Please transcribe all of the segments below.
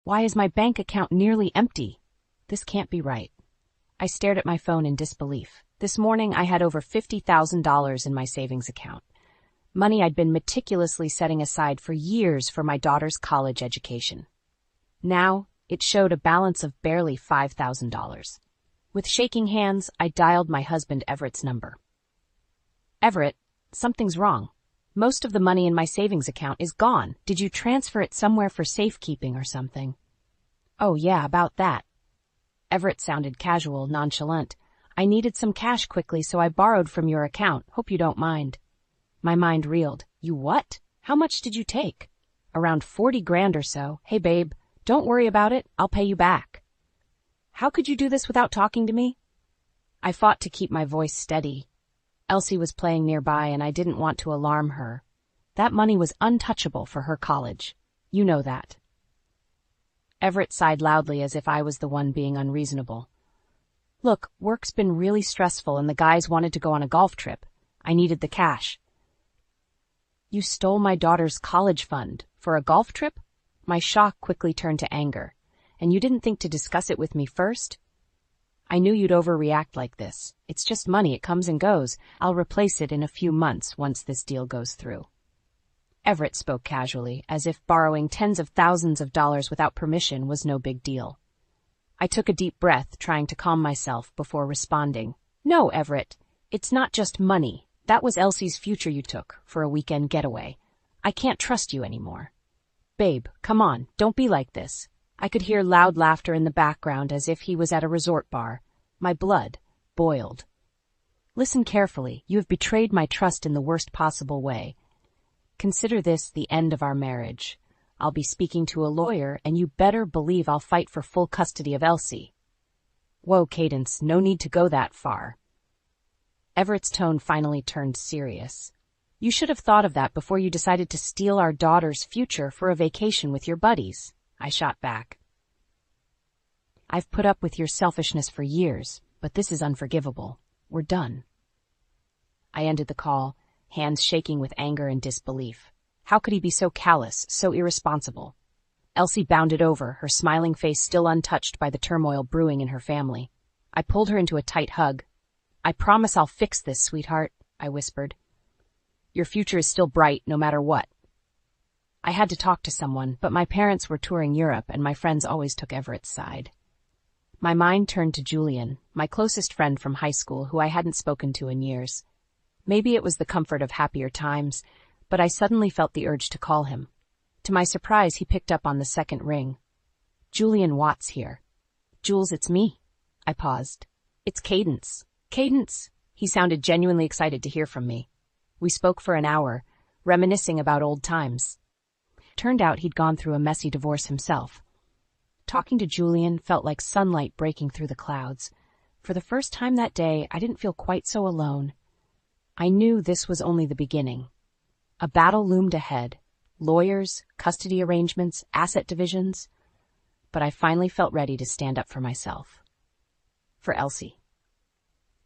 Why is my bank account nearly empty? This can't be right. I stared at my phone in disbelief. This morning I had over $50,000 in my savings account. Money I'd been meticulously setting aside for years for my daughter's college education. Now, it showed a balance of barely $5,000. With shaking hands, I dialed my husband Everett's number. Everett, something's wrong. Most of the money in my savings account is gone. Did you transfer it somewhere for safekeeping or something? Oh yeah, about that. Everett sounded casual, nonchalant. I needed some cash quickly, so I borrowed from your account. Hope you don't mind. My mind reeled. You what? How much did you take? Around 40 grand or so. Hey babe, don't worry about it. I'll pay you back. How could you do this without talking to me? I fought to keep my voice steady. Elsie was playing nearby and I didn't want to alarm her. That money was untouchable for her college. You know that. Everett sighed loudly as if I was the one being unreasonable. Look, work's been really stressful and the guys wanted to go on a golf trip. I needed the cash. You stole my daughter's college fund for a golf trip? My shock quickly turned to anger. And you didn't think to discuss it with me first? I knew you'd overreact like this. It's just money, it comes and goes. I'll replace it in a few months once this deal goes through. Everett spoke casually, as if borrowing tens of thousands of dollars without permission was no big deal. I took a deep breath, trying to calm myself before responding. No, Everett, it's not just money. That was Elsie's future you took for a weekend getaway. I can't trust you anymore. Babe, come on, don't be like this. I could hear loud laughter in the background as if he was at a resort bar. My blood boiled. Listen carefully. You have betrayed my trust in the worst possible way. Consider this the end of our marriage. I'll be speaking to a lawyer, and you better believe I'll fight for full custody of Elsie. Whoa, Cadence, no need to go that far. Everett's tone finally turned serious. You should have thought of that before you decided to steal our daughter's future for a vacation with your buddies. I shot back. I've put up with your selfishness for years, but this is unforgivable. We're done. I ended the call, hands shaking with anger and disbelief. How could he be so callous, so irresponsible? Elsie bounded over, her smiling face still untouched by the turmoil brewing in her family. I pulled her into a tight hug. I promise I'll fix this, sweetheart, I whispered. Your future is still bright, no matter what. I had to talk to someone, but my parents were touring Europe and my friends always took Everett's side. My mind turned to Julian, my closest friend from high school who I hadn't spoken to in years. Maybe it was the comfort of happier times, but I suddenly felt the urge to call him. To my surprise, he picked up on the second ring. Julian Watts here. Jules, it's me. I paused. It's Cadence. Cadence. He sounded genuinely excited to hear from me. We spoke for an hour, reminiscing about old times. Turned out he'd gone through a messy divorce himself. Talking to Julian felt like sunlight breaking through the clouds. For the first time that day, I didn't feel quite so alone. I knew this was only the beginning. A battle loomed ahead. Lawyers, custody arrangements, asset divisions. But I finally felt ready to stand up for myself. For Elsie.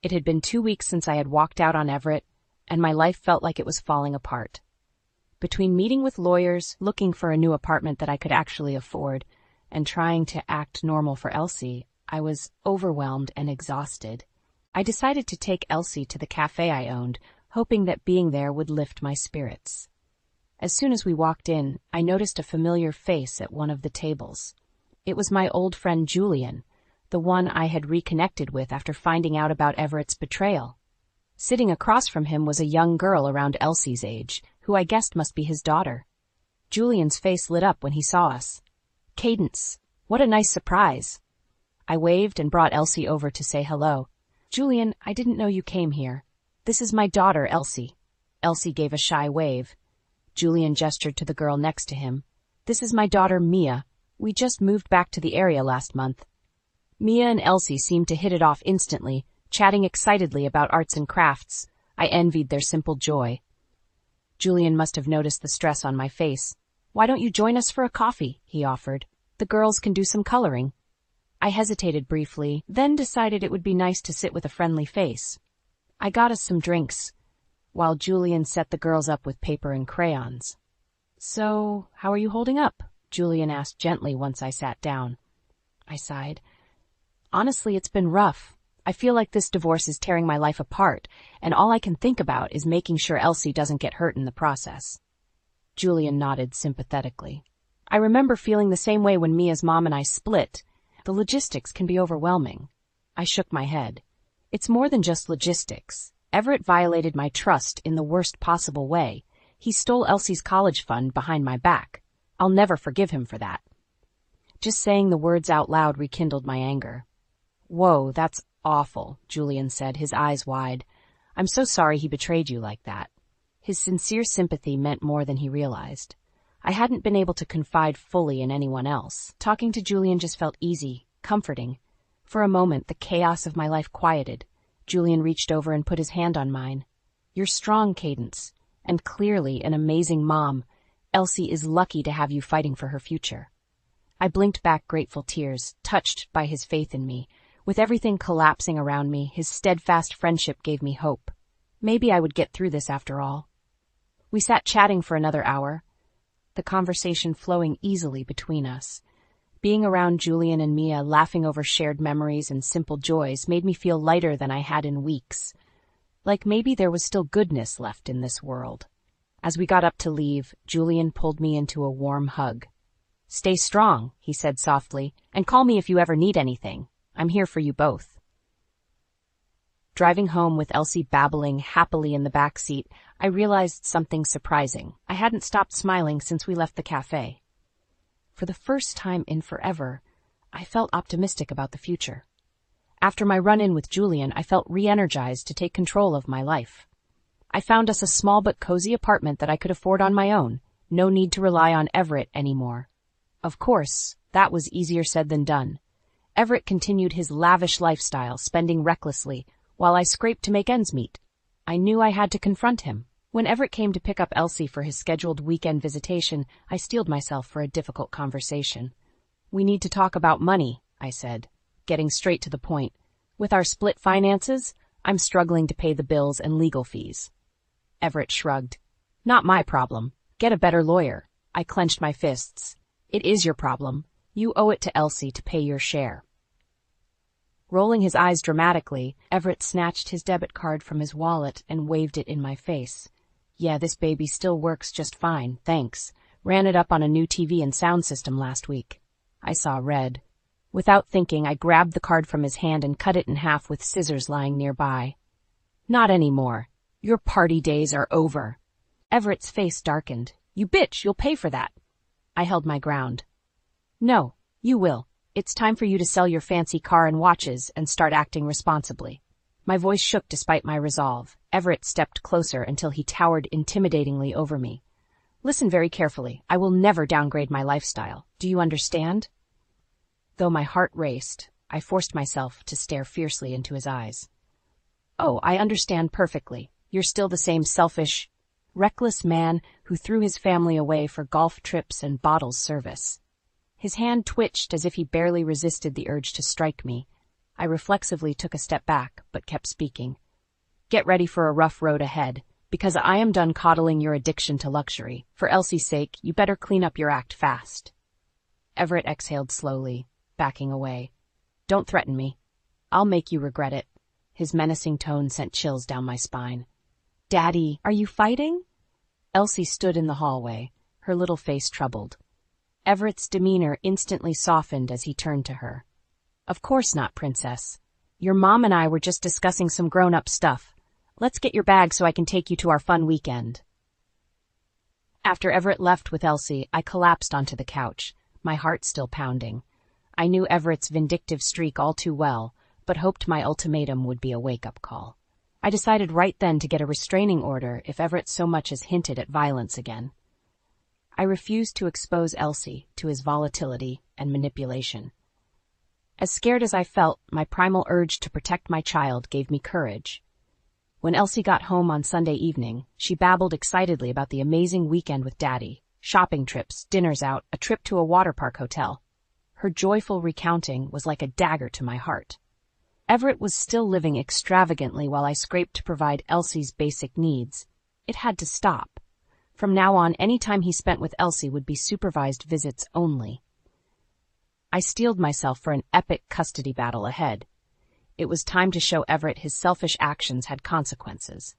It had been 2 weeks since I had walked out on Everett, and my life felt like it was falling apart. Between meeting with lawyers, looking for a new apartment that I could actually afford, and trying to act normal for Elsie, I was overwhelmed and exhausted. I decided to take Elsie to the cafe I owned, hoping that being there would lift my spirits. As soon as we walked in, I noticed a familiar face at one of the tables. It was my old friend Julian, the one I had reconnected with after finding out about Everett's betrayal. Sitting across from him was a young girl around Elsie's age, who I guessed must be his daughter. Julian's face lit up when he saw us. Cadence, what a nice surprise. I waved and brought Elsie over to say hello. Julian, I didn't know you came here. This is my daughter, Elsie. Elsie gave a shy wave. Julian gestured to the girl next to him. This is my daughter, Mia. We just moved back to the area last month. Mia and Elsie seemed to hit it off instantly, chatting excitedly about arts and crafts. I envied their simple joy. Julian must have noticed the stress on my face. Why don't you join us for a coffee? He offered. The girls can do some coloring. I hesitated briefly, then decided it would be nice to sit with a friendly face. I got us some drinks, while Julian set the girls up with paper and crayons. So, how are you holding up? Julian asked gently once I sat down. I sighed. Honestly, it's been rough. I feel like this divorce is tearing my life apart, and all I can think about is making sure Elsie doesn't get hurt in the process. Julian nodded sympathetically. I remember feeling the same way when Mia's mom and I split. The logistics can be overwhelming. I shook my head. It's more than just logistics. Everett violated my trust in the worst possible way. He stole Elsie's college fund behind my back. I'll never forgive him for that. Just saying the words out loud rekindled my anger. Whoa, that's awful, Julian said, his eyes wide. I'm so sorry he betrayed you like that. His sincere sympathy meant more than he realized. I hadn't been able to confide fully in anyone else. Talking to Julian just felt easy, comforting. For a moment, the chaos of my life quieted. Julian reached over and put his hand on mine. You're strong, Cadence, and clearly an amazing mom. Elsie is lucky to have you fighting for her future. I blinked back grateful tears, touched by his faith in me. With everything collapsing around me, his steadfast friendship gave me hope. Maybe I would get through this after all. We sat chatting for another hour, the conversation flowing easily between us. Being around Julian and Mia, laughing over shared memories and simple joys, made me feel lighter than I had in weeks. Like maybe there was still goodness left in this world. As we got up to leave, Julian pulled me into a warm hug. Stay strong, he said softly, and call me if you ever need anything. I'm here for you both. Driving home with Elsie babbling happily in the back seat, I realized something surprising. I hadn't stopped smiling since we left the cafe. For the first time in forever, I felt optimistic about the future. After my run-in with Julian, I felt re-energized to take control of my life. I found us a small but cozy apartment that I could afford on my own. No need to rely on Everett anymore. Of course, that was easier said than done. Everett continued his lavish lifestyle, spending recklessly, while I scraped to make ends meet. I knew I had to confront him. When Everett came to pick up Elsie for his scheduled weekend visitation, I steeled myself for a difficult conversation. We need to talk about money, I said, getting straight to the point. With our split finances, I'm struggling to pay the bills and legal fees. Everett shrugged. Not my problem. Get a better lawyer. I clenched my fists. It is your problem. You owe it to Elsie to pay your share. Rolling his eyes dramatically, Everett snatched his debit card from his wallet and waved it in my face. Yeah, this baby still works just fine, thanks. Ran it up on a new TV and sound system last week. I saw red. Without thinking, I grabbed the card from his hand and cut it in half with scissors lying nearby. Not anymore. Your party days are over. Everett's face darkened. You bitch, you'll pay for that. I held my ground. No, you will. It's time for you to sell your fancy car and watches and start acting responsibly. My voice shook despite my resolve. Everett stepped closer until he towered intimidatingly over me. Listen very carefully. I will never downgrade my lifestyle. Do you understand? Though my heart raced, I forced myself to stare fiercely into his eyes. Oh, I understand perfectly. You're still the same selfish, reckless man who threw his family away for golf trips and bottles service. His hand twitched as if he barely resisted the urge to strike me. I reflexively took a step back, but kept speaking. Get ready for a rough road ahead, because I am done coddling your addiction to luxury. For Elsie's sake, you better clean up your act fast. Everett exhaled slowly, backing away. Don't threaten me. I'll make you regret it. His menacing tone sent chills down my spine. Daddy, are you fighting? Elsie stood in the hallway, her little face troubled. Everett's demeanor instantly softened as he turned to her. Of course not, Princess. Your mom and I were just discussing some grown-up stuff. Let's get your bag so I can take you to our fun weekend. After Everett left with Elsie, I collapsed onto the couch, my heart still pounding. I knew Everett's vindictive streak all too well, but hoped my ultimatum would be a wake-up call. I decided right then to get a restraining order if Everett so much as hinted at violence again. I refused to expose Elsie to his volatility and manipulation. As scared as I felt, my primal urge to protect my child gave me courage. When Elsie got home on Sunday evening, she babbled excitedly about the amazing weekend with Daddy, shopping trips, dinners out, a trip to a water park hotel. Her joyful recounting was like a dagger to my heart. Everett was still living extravagantly while I scraped to provide Elsie's basic needs. It had to stop. From now on, any time he spent with Elsie would be supervised visits only. I steeled myself for an epic custody battle ahead. It was time to show Everett his selfish actions had consequences.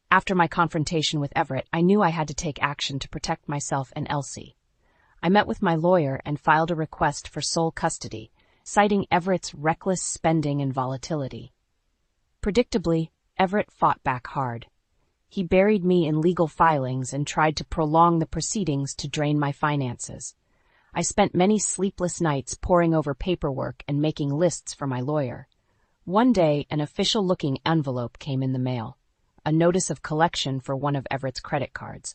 After my confrontation with Everett, I knew I had to take action to protect myself and Elsie. I met with my lawyer and filed a request for sole custody, citing Everett's reckless spending and volatility. Predictably, Everett fought back hard. He buried me in legal filings and tried to prolong the proceedings to drain my finances. I spent many sleepless nights poring over paperwork and making lists for my lawyer. One day, an official-looking envelope came in the mail, a notice of collection for one of Everett's credit cards.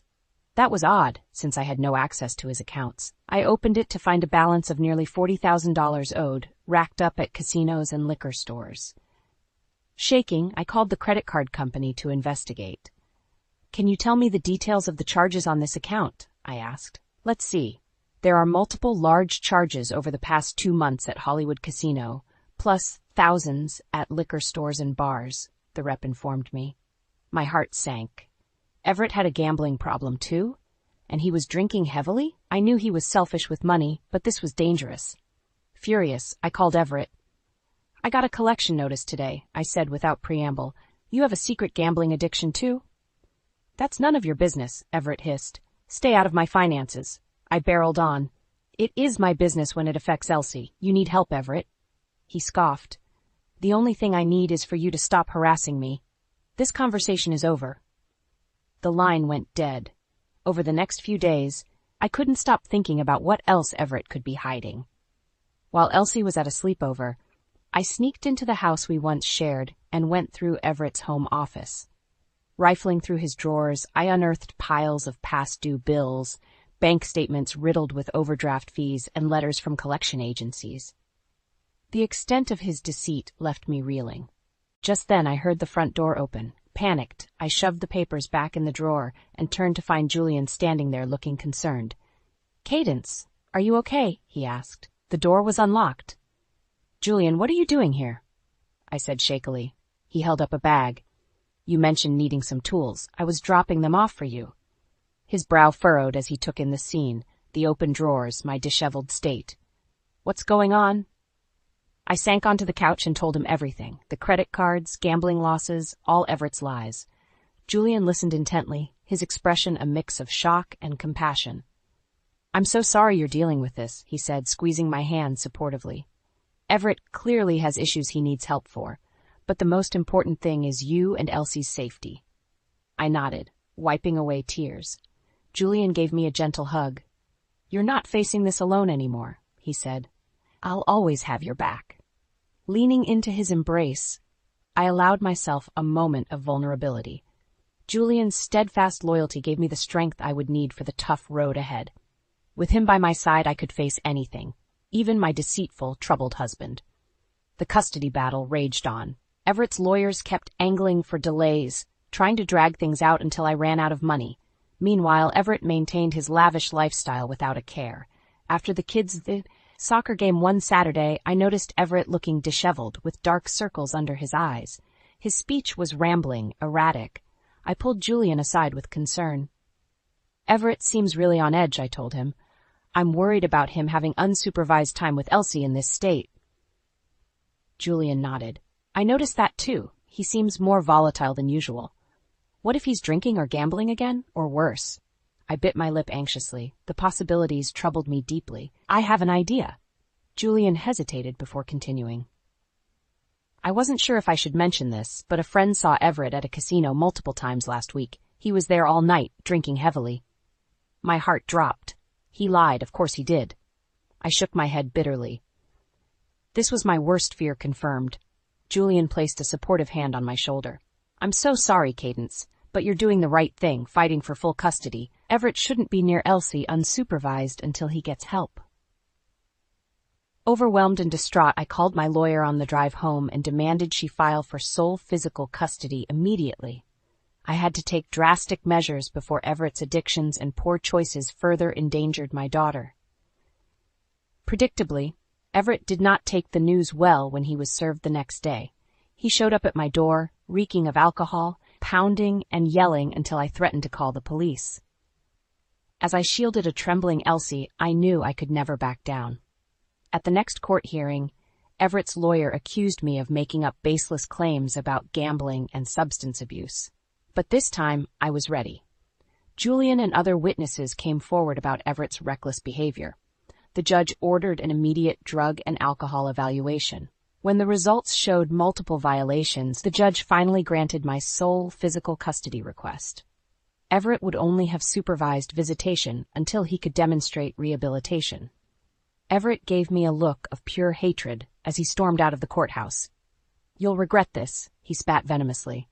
That was odd, since I had no access to his accounts. I opened it to find a balance of nearly $40,000 owed, racked up at casinos and liquor stores. Shaking, I called the credit card company to investigate. "Can you tell me the details of the charges on this account?" I asked. "Let's see. There are multiple large charges over the past 2 months at Hollywood Casino, plus thousands at liquor stores and bars," the rep informed me. My heart sank. Everett had a gambling problem too? And he was drinking heavily? I knew he was selfish with money, but this was dangerous. Furious, I called Everett. "I got a collection notice today," I said without preamble. "You have a secret gambling addiction too?" "That's none of your business," Everett hissed. "Stay out of my finances." I barreled on. "It is my business when it affects Elsie. You need help, Everett." He scoffed. "The only thing I need is for you to stop harassing me. This conversation is over." The line went dead. Over the next few days, I couldn't stop thinking about what else Everett could be hiding. While Elsie was at a sleepover, I sneaked into the house we once shared and went through Everett's home office. Rifling through his drawers, I unearthed piles of past-due bills, bank statements riddled with overdraft fees, and letters from collection agencies. The extent of his deceit left me reeling. Just then I heard the front door open. Panicked, I shoved the papers back in the drawer and turned to find Julian standing there looking concerned. "Cadence, are you okay?" he asked. The door was unlocked. "Julian, what are you doing here?" I said shakily. He held up a bag. "You mentioned needing some tools. I was dropping them off for you." His brow furrowed as he took in the scene, the open drawers, my disheveled state. "What's going on?" I sank onto the couch and told him everything, the credit cards, gambling losses, all Everett's lies. Julian listened intently, his expression a mix of shock and compassion. "I'm so sorry you're dealing with this," he said, squeezing my hand supportively. "Everett clearly has issues he needs help for, but the most important thing is you and Elsie's safety." I nodded, wiping away tears. Julian gave me a gentle hug. "You're not facing this alone anymore," he said. "I'll always have your back." Leaning into his embrace, I allowed myself a moment of vulnerability. Julian's steadfast loyalty gave me the strength I would need for the tough road ahead. With him by my side, I could face anything, even my deceitful, troubled husband. The custody battle raged on. Everett's lawyers kept angling for delays, trying to drag things out until I ran out of money. Meanwhile, Everett maintained his lavish lifestyle without a care. After the kids' soccer game one Saturday, I noticed Everett looking disheveled, with dark circles under his eyes. His speech was rambling, erratic. I pulled Julian aside with concern. "Everett seems really on edge," I told him. "I'm worried about him having unsupervised time with Elsie in this state." Julian nodded. "I noticed that too. He seems more volatile than usual. What if he's drinking or gambling again, or worse?" I bit my lip anxiously. The possibilities troubled me deeply. "I have an idea." Julian hesitated before continuing. "I wasn't sure if I should mention this, but a friend saw Everett at a casino multiple times last week. He was there all night, drinking heavily." My heart dropped. He lied, of course he did. I shook my head bitterly. This was my worst fear confirmed. Julian placed a supportive hand on my shoulder. "I'm so sorry, Cadence, but you're doing the right thing, fighting for full custody. Everett shouldn't be near Elsie unsupervised until he gets help." Overwhelmed and distraught, I called my lawyer on the drive home and demanded she file for sole physical custody immediately. I had to take drastic measures before Everett's addictions and poor choices further endangered my daughter. Predictably, Everett did not take the news well when he was served the next day. He showed up at my door, reeking of alcohol, pounding and yelling until I threatened to call the police. As I shielded a trembling Elsie, I knew I could never back down. At the next court hearing, Everett's lawyer accused me of making up baseless claims about gambling and substance abuse. But this time, I was ready. Julian and other witnesses came forward about Everett's reckless behavior. The judge ordered an immediate drug and alcohol evaluation. When the results showed multiple violations, the judge finally granted my sole physical custody request. Everett would only have supervised visitation until he could demonstrate rehabilitation. Everett gave me a look of pure hatred as he stormed out of the courthouse. "You'll regret this," he spat venomously.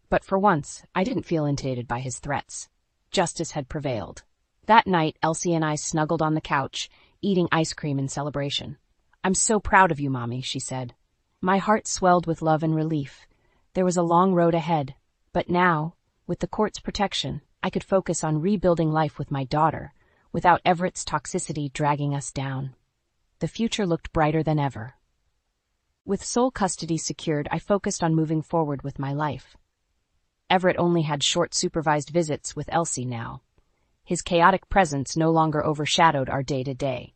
But for once, I didn't feel intimidated by his threats. Justice had prevailed. That night, Elsie and I snuggled on the couch, eating ice cream in celebration. "I'm so proud of you, Mommy," she said. My heart swelled with love and relief. There was a long road ahead, but now, with the court's protection, I could focus on rebuilding life with my daughter, without Everett's toxicity dragging us down. The future looked brighter than ever. With sole custody secured, I focused on moving forward with my life. Everett only had short supervised visits with Elsie now. His chaotic presence no longer overshadowed our day-to-day.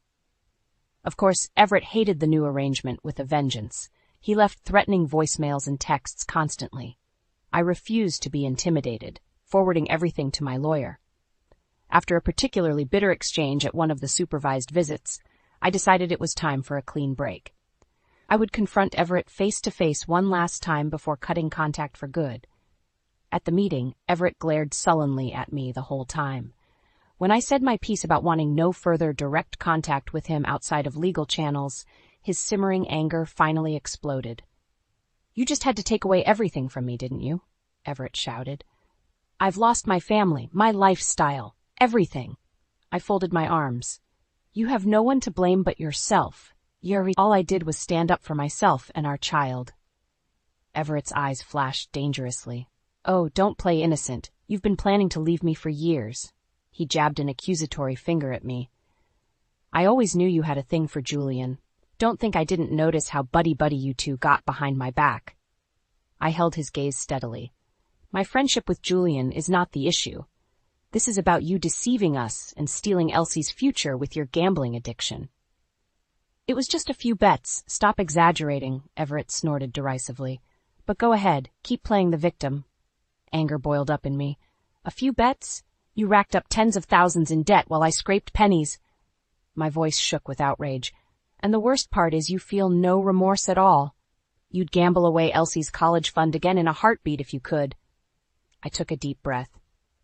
Of course, Everett hated the new arrangement with a vengeance. He left threatening voicemails and texts constantly. I refused to be intimidated, forwarding everything to my lawyer. After a particularly bitter exchange at one of the supervised visits, I decided it was time for a clean break. I would confront Everett face-to-face one last time before cutting contact for good. At the meeting, Everett glared sullenly at me the whole time. When I said my piece about wanting no further direct contact with him outside of legal channels, his simmering anger finally exploded. "You just had to take away everything from me, didn't you?" Everett shouted. "I've lost my family, my lifestyle, everything." I folded my arms. "You have no one to blame but yourself. Yuri, all I did was stand up for myself and our child." Everett's eyes flashed dangerously. "Oh, don't play innocent. You've been planning to leave me for years." He jabbed an accusatory finger at me. "I always knew you had a thing for Julian. Don't think I didn't notice how buddy-buddy you two got behind my back." I held his gaze steadily. "My friendship with Julian is not the issue. This is about you deceiving us and stealing Elsie's future with your gambling addiction." "It was just a few bets. Stop exaggerating," Everett snorted derisively. "But go ahead, keep playing the victim." Anger boiled up in me. "A few bets? You racked up tens of thousands in debt while I scraped pennies." My voice shook with outrage. "And the worst part is you feel no remorse at all. You'd gamble away Elsie's college fund again in a heartbeat if you could." I took a deep breath.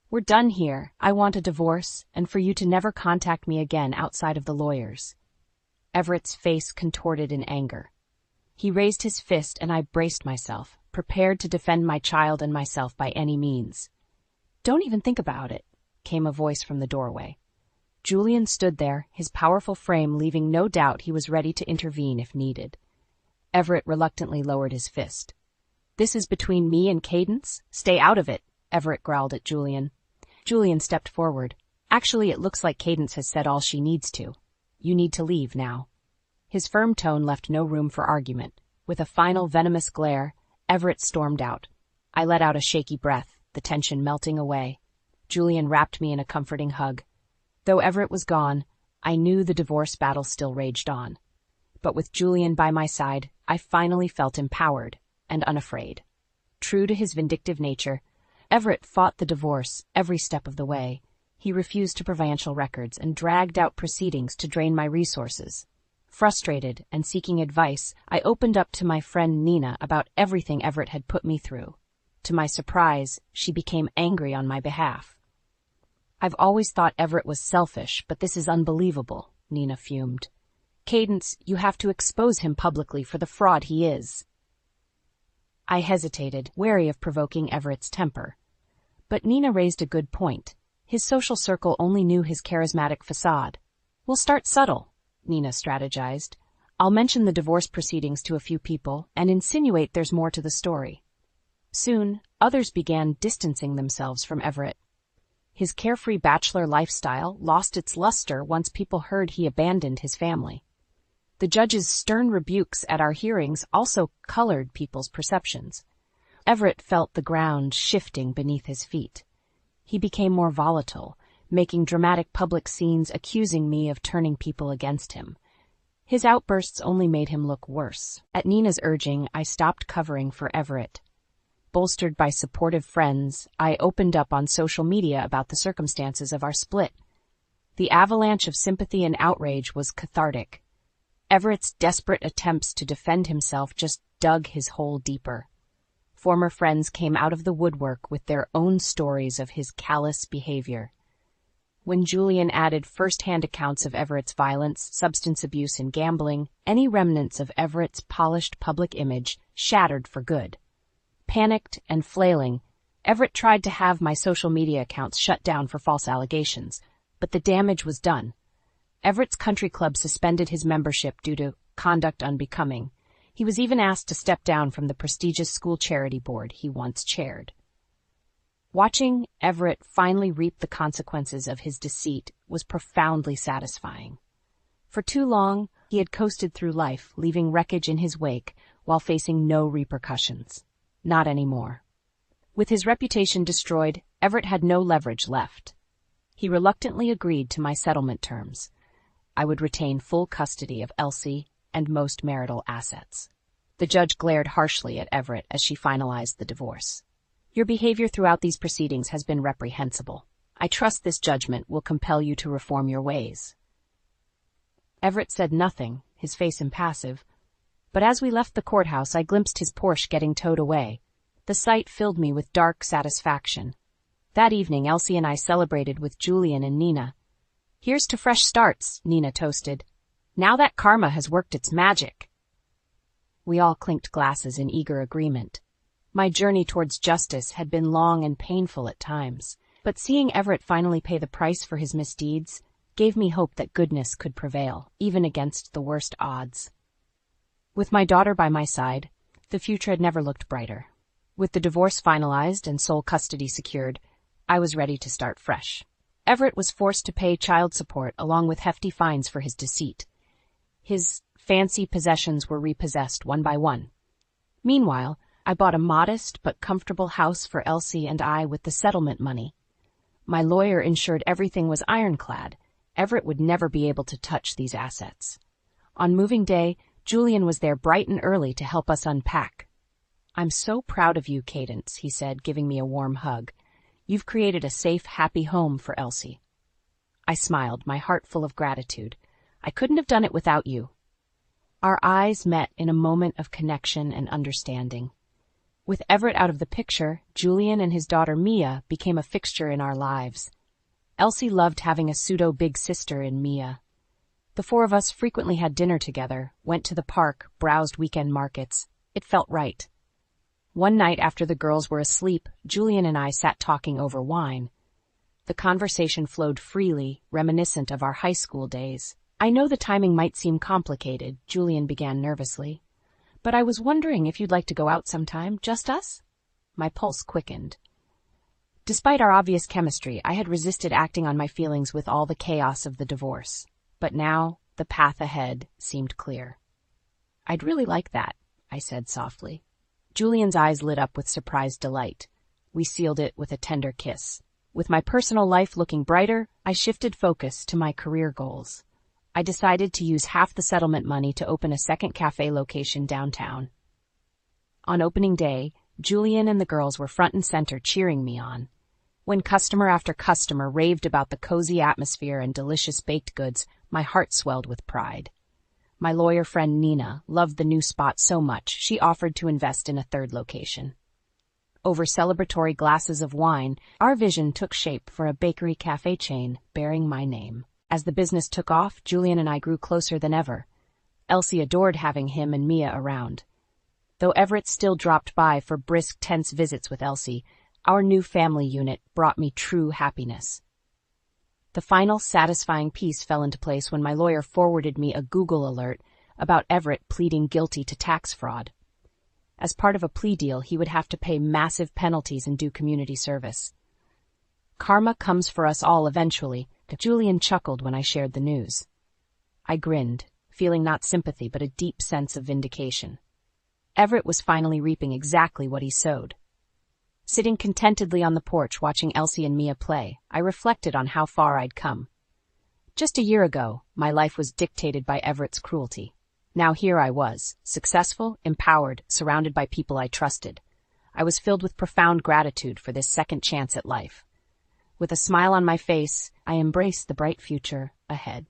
"We're done here. I want a divorce, and for you to never contact me again outside of the lawyers." Everett's face contorted in anger. He raised his fist and I braced myself, prepared to defend my child and myself by any means. "Don't even think about it," came a voice from the doorway. Julian stood there, his powerful frame leaving no doubt he was ready to intervene if needed. Everett reluctantly lowered his fist. "This is between me and Cadence? Stay out of it," Everett growled at Julian. Julian stepped forward. "Actually, it looks like Cadence has said all she needs to. You need to leave now." His firm tone left no room for argument. With a final venomous glare, Everett stormed out. I let out a shaky breath, the tension melting away. Julian wrapped me in a comforting hug. Though Everett was gone, I knew the divorce battle still raged on. But with Julian by my side, I finally felt empowered and unafraid. True to his vindictive nature, Everett fought the divorce every step of the way. He refused to provide financial records and dragged out proceedings to drain my resources. Frustrated and seeking advice, I opened up to my friend Nina about everything Everett had put me through. To my surprise, she became angry on my behalf. "I've always thought Everett was selfish, but this is unbelievable," Nina fumed. "Cadence, you have to expose him publicly for the fraud he is." I hesitated, wary of provoking Everett's temper. But Nina raised a good point. His social circle only knew his charismatic facade. "We'll start subtle," Nina strategized. "I'll mention the divorce proceedings to a few people and insinuate there's more to the story." Soon, others began distancing themselves from Everett. His carefree bachelor lifestyle lost its luster once people heard he abandoned his family. The judge's stern rebukes at our hearings also colored people's perceptions. Everett felt the ground shifting beneath his feet. He became more volatile, making dramatic public scenes accusing me of turning people against him. His outbursts only made him look worse. At Nina's urging, I stopped covering for Everett. Bolstered by supportive friends, I opened up on social media about the circumstances of our split. The avalanche of sympathy and outrage was cathartic. Everett's desperate attempts to defend himself just dug his hole deeper. Former friends came out of the woodwork with their own stories of his callous behavior. When Julian added first-hand accounts of Everett's violence, substance abuse, and gambling, any remnants of Everett's polished public image shattered for good. Panicked and flailing, Everett tried to have my social media accounts shut down for false allegations, but the damage was done. Everett's country club suspended his membership due to conduct unbecoming. He was even asked to step down from the prestigious school charity board he once chaired. Watching Everett finally reap the consequences of his deceit was profoundly satisfying. For too long, he had coasted through life, leaving wreckage in his wake while facing no repercussions. Not anymore. With his reputation destroyed, Everett had no leverage left. He reluctantly agreed to my settlement terms. I would retain full custody of Elsie and most marital assets. The judge glared harshly at Everett as she finalized the divorce. Your behavior throughout these proceedings has been reprehensible. I trust this judgment will compel you to reform your ways. Everett said nothing, his face impassive, but as we left the courthouse I glimpsed his Porsche getting towed away. The sight filled me with dark satisfaction. That evening Elsie and I celebrated with Julian and Nina. Here's to fresh starts, Nina toasted. Now that karma has worked its magic. We all clinked glasses in eager agreement. My journey towards justice had been long and painful at times, but seeing Everett finally pay the price for his misdeeds gave me hope that goodness could prevail, even against the worst odds. With my daughter by my side, the future had never looked brighter. With the divorce finalized and sole custody secured, I was ready to start fresh. Everett was forced to pay child support along with hefty fines for his deceit. His fancy possessions were repossessed one by one. Meanwhile, I bought a modest but comfortable house for Elsie and I with the settlement money. My lawyer ensured everything was ironclad. Everett would never be able to touch these assets. On moving day, Julian was there bright and early to help us unpack. I'm so proud of you, Cadence, he said, giving me a warm hug. You've created a safe, happy home for Elsie. I smiled, my heart full of gratitude. I couldn't have done it without you. Our eyes met in a moment of connection and understanding. With Everett out of the picture, Julian and his daughter Mia became a fixture in our lives. Elsie loved having a pseudo-big sister in Mia. The four of us frequently had dinner together, went to the park, browsed weekend markets. It felt right. One night after the girls were asleep, Julian and I sat talking over wine. The conversation flowed freely, reminiscent of our high school days. I know the timing might seem complicated, Julian began nervously. But I was wondering if you'd like to go out sometime, just us? My pulse quickened. Despite our obvious chemistry, I had resisted acting on my feelings with all the chaos of the divorce. But now, the path ahead seemed clear. I'd really like that, I said softly. Julian's eyes lit up with surprised delight. We sealed it with a tender kiss. With my personal life looking brighter, I shifted focus to my career goals. I decided to use half the settlement money to open a second cafe location downtown. On opening day, Julian and the girls were front and center cheering me on. When customer after customer raved about the cozy atmosphere and delicious baked goods, my heart swelled with pride. My lawyer friend Nina loved the new spot so much she offered to invest in a third location. Over celebratory glasses of wine, our vision took shape for a bakery cafe chain bearing my name. As the business took off, Julian and I grew closer than ever. Elsie adored having him and Mia around. Though Everett still dropped by for brisk, tense visits with Elsie, our new family unit brought me true happiness. The final, satisfying piece fell into place when my lawyer forwarded me a Google alert about Everett pleading guilty to tax fraud. As part of a plea deal, he would have to pay massive penalties and do community service. Karma comes for us all eventually, Julian chuckled when I shared the news. I grinned, feeling not sympathy but a deep sense of vindication. Everett was finally reaping exactly what he sowed. Sitting contentedly on the porch watching Elsie and Mia play, I reflected on how far I'd come. Just a year ago, my life was dictated by Everett's cruelty. Now here I was, successful, empowered, surrounded by people I trusted. I was filled with profound gratitude for this second chance at life. With a smile on my face, I embraced the bright future ahead.